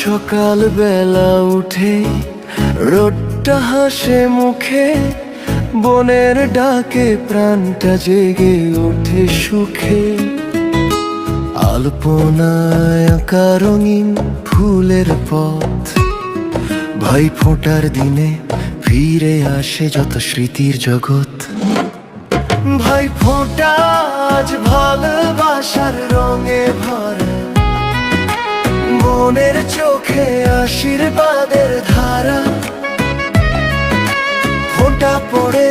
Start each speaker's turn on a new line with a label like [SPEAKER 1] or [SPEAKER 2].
[SPEAKER 1] সকাল বেলা উঠে রোদটা হাসে মুখে, বনের ডাকে প্রাণটা জেগে ওঠে সুখে। আলপনায় আঁকা রঙিন ফুলের পথ, ভাই ফোঁটার দিনে ফিরে আসে যত স্মৃতির জগৎ। ভাই ফোঁটা আজ ভালোবাসার রঙে ভরা, মনের চোখে আশীর্বাদের ধারা। ফোঁটা পড়ে